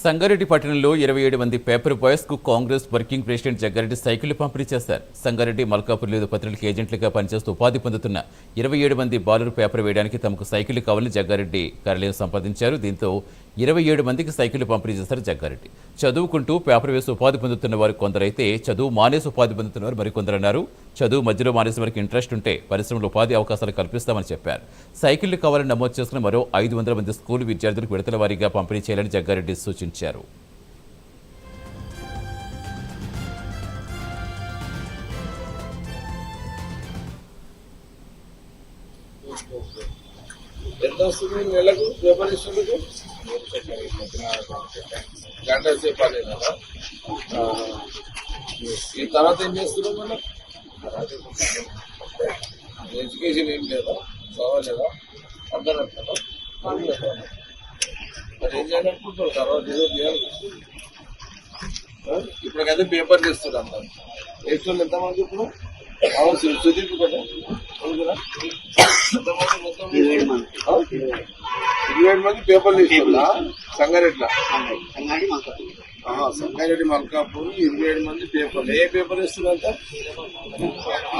సంగారెడ్డి పట్టణంలో 27 మంది paper boys కు Congress working president Jaggareddy cycle పంపిణీ చేశారు. సంగారెడ్డి మల్కాపూర్ లేదు పత్రికలకు ఏజెంట్లుగా పనిచేస్తూ ఉపాధి పొందుతున్న 27 మంది బాలురు పేపర్ వేయడానికి తమకు సైకిల్ కావాలని జగ్గారెడ్డి కార్యాలయం సంపాదించారు. దీంతో 27 మందికి సైకిల్ పంపిణీ చేశారు జగ్గారెడ్డి. చదువుకుంటూ పేపర్ వేసి ఉపాధి పొందుతున్న వారు కొందరైతే చదువు మానేసి ఉపాధి పొందుతున్నవారు మరికొందరన్నారు. చదువు మధ్యలో మానేసిన వారికి ఇంట్రెస్ట్ ఉంటే పరిశ్రమలో ఉపాధి అవకాశాలు కల్పిస్తామని చెప్పారు. సైకిళ్లు కావాలని నమోదు చేసుకున్న మరో 500 మంది స్కూల్ విద్యార్థులకు విడతల వారీగా పంపిణీ చేయాలని జగ్గారెడ్డి సూచించారు. ఎంత వస్తుంది నెలకు పేపర్ ఇస్తుంది? గంట సేపు అనేనా? ఈ తర్వాత ఏం చేస్తున్నాం మనం? ఎడ్యుకేషన్ ఏం లేదా, చదవలేదా, అందరూ అంటారా? మరి ఏం చేయాలనుకుంటున్నావు? తర్వాత ఏదో చేయాలి. ఇప్పటికైతే పేపర్ చేస్తారు అంటారు. నేర్చుకుని ఎంతమంది ఇప్పుడు? సుదీప్ కదా 27 మంది పేపర్లు ఇస్తున్నా సంగారెడ్డిలో. సంగారెడ్డి మల్కాపూర్ 27 మంది పేపర్లు. ఏ పేపర్ ఇస్తున్నారంట?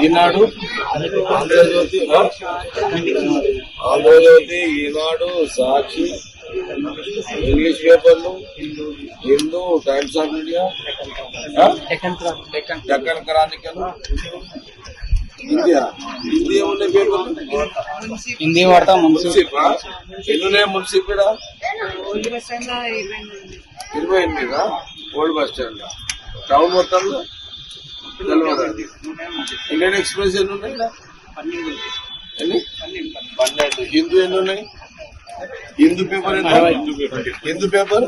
ఈనాడు, ఆంధ్రజ్యోతి, ఈనాడు, సాక్షి, ఇంగ్లీష్ పేపర్లు, Hindu, times of India, Deccan Chronicle, Hindi ఏమున్నాయి పేపర్లు? హిందీ వాడతా. మున్సిపా ఎన్నున్నాయి? మున్సిపా 28 ఓల్డ్ బస్ స్టాండ్ టౌన్ మొత్తంలో తెలియదు. ఇండియన్ ఎక్స్ప్రెస్ ఎన్ని ఉన్నాయి? 12. హిందూ ఎన్ని ఉన్నాయి? హిందూ పేపర్ ఎంత? హిందూ పేపర్.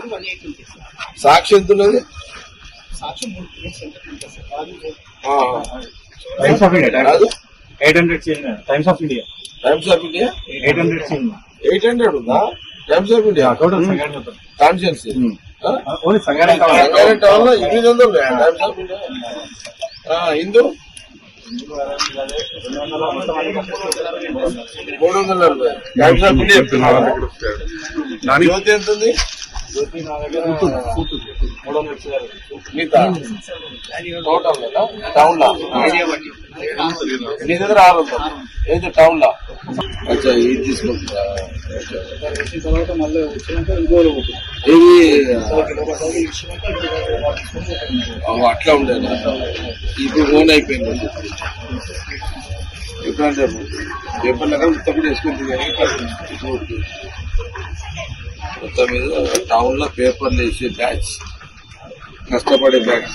సాక్షి ఎంత ఉన్నది? Times of India 800. Times of India 800 ఉందా? Times of India constituency Sangareddy town లో 800 ఉన్నాయా Times of India? Hindu 340. Times of India Jyothi ఎంత ఉంది? టోటల్ టౌన్ లో నీ దగ్గర 600 ఏది టౌన్ లో? అచ్చా ఇది తీసుకుంటా. ఇది అట్లా ఉండేనా? ఇప్పుడు ఓన్ అయిపోయింది. ఎప్పుడంటే పేపర్ లాగా మొత్తం కూడా వేసుకుంటుంది. మొత్తం మీద టౌన్ లో పేపర్లు వేసే బ్యాచ్, కష్టపడే బ్యాచ్.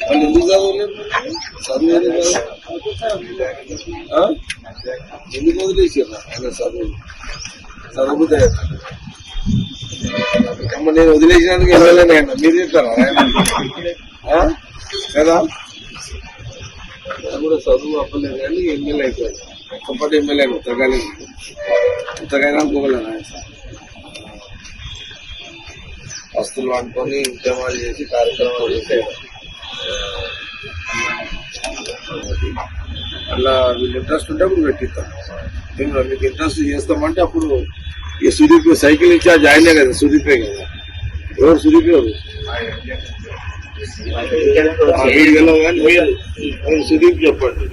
వాళ్ళు ఎందుకు చదవలేదు? చదువు ఎందుకు వదిలేసారు? ఆయన చదువుతే నేను వదిలేసినందుకు వెళ్ళలేను. ఆయన మీరు చెప్తారా కదా? కూడా చదువు అవ్వలేదు కానీ ఎమ్మెల్యే అయిపోయారు. ఒక్కపటి ఎమ్మెల్యే ఉత్తగానే అనుకోగలను. వస్తువులు వండుకొని ఉద్యమాలు చేసి కార్యక్రమాలు చేసే అలా వీళ్ళు ఇంట్రెస్ట్ ఉంటే అప్పుడు పెట్టిస్తాం. మేము మీకు ఇంట్రెస్ట్ చేస్తామంటే అప్పుడు ఈ సుదీప్ సైకిల్ ఇన్ఛార్జ్ ఆయనే కదా, సుదీపే కదా. ఎవరు సుదీప్? ఎవరు వీడికి వెళ్ళవు కానీ మీరు సుదీప్ చెప్పండి.